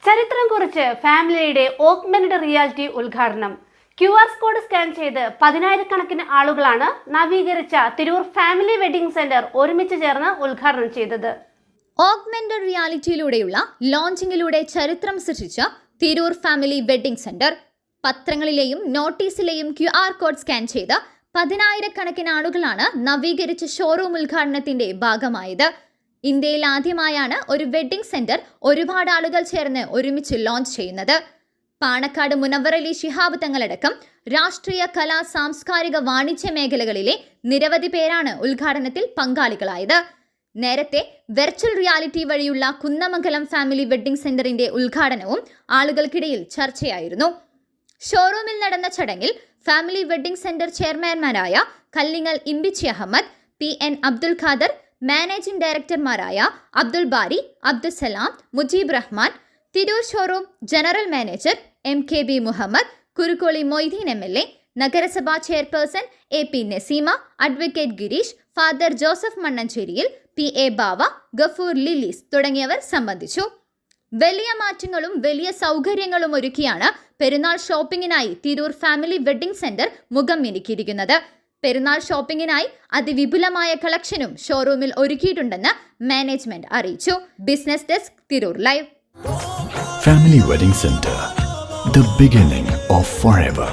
ചരിത്രം കുറിച്ച് ഫാമിലിയുടെ ഓഗ്മെന്റഡ് റിയാലിറ്റി ഉദ്ഘാടനം. QR കോഡ് സ്കാൻ ചെയ്ത് 10,000-കണക്കിന് ആളുകളാണ് നവീകരിച്ച തിരൂർ ഫാമിലി വെഡിംഗ് സെന്റർ ഒരുമിച്ച് ചേർന്ന് ഉദ്ഘാടനം ചെയ്തത്. ഓഗ്മെന്റഡ് റിയാലിറ്റിയിലൂടെയുള്ള ലോഞ്ചിങ്ങിലൂടെ ചരിത്രം സൃഷ്ടിച്ച തിരൂർ ഫാമിലി വെഡിംഗ് സെന്റർ പത്രങ്ങളിലെയും നോട്ടീസിലെയും QR കോഡ് സ്കാൻ ചെയ്ത് 10,000-കണക്കിന് ആളുകളാണ് നവീകരിച്ച ഷോറൂം ഉദ്ഘാടനത്തിന്റെ ഭാഗമായത്. ഇന്ത്യയിൽ ആദ്യമായാണ് ഒരു വെഡിംഗ് സെന്റർ ഒരുപാട് ആളുകൾ ചേർന്ന് ഒരുമിച്ച് ലോഞ്ച് ചെയ്യുന്നത്. പാണക്കാട് മുനവ്വർ അലി ശിഹാബ് തങ്ങളടക്കം രാഷ്ട്രീയ, കലാ, സാംസ്കാരിക, വാണിജ്യ മേഖലകളിലെ നിരവധി പേരാണ് ഉദ്ഘാടനത്തിൽ പങ്കാളികളായത്. നേരത്തെ വെർച്വൽ റിയാലിറ്റി വഴിയുള്ള കുന്നമംഗലം ഫാമിലി വെഡിംഗ് സെന്ററിന്റെ ഉദ്ഘാടനവും ആളുകൾക്കിടയിൽ ചർച്ചയായിരുന്നു. ഷോറൂമിൽ നടന്ന ചടങ്ങിൽ ഫാമിലി വെഡിംഗ് സെന്റർ ചെയർമാൻമാരായ കല്ലിങ്ങൽ ഇമ്പിച്ചി അഹമ്മദ്, PN അബ്ദുൽ ഖാദർ, മാനേജിംഗ് ഡയറക്ടർമാരായ Abdul Bari, Abdussalam, Mujeeb Rahman, Tirur showroom general manager MKB Muhammad, Kurukkoli Moideen MLA, നഗരസഭാ chairperson AP Naseema, advocate Gireesh, father Joseph മണ്ണഞ്ചേരിയിൽ, PA ബാവ, ഗഫൂർ ലില്ലീസ് തുടങ്ങിയവർ സംബന്ധിച്ചു. വലിയ മാറ്റങ്ങളും വലിയ സൗകര്യങ്ങളും ഒരുക്കിയാണ് പെരുന്നാൾ ഷോപ്പിംഗിനായി തിരൂർ ഫാമിലി വെഡിംഗ് സെന്റർ മുഖം മിനുക്കിയിരിക്കുന്നത്. പെരുന്നാൾ ഷോപ്പിംഗിനായി അതിവിപുലമായ കളക്ഷനും ഷോറൂമിൽ ഒരുക്കിയിട്ടുണ്ടെന്ന് മാനേജ്മെന്റ് അറിയിച്ചു. Business desk, Tirur live. Family Wedding Center, the beginning of forever.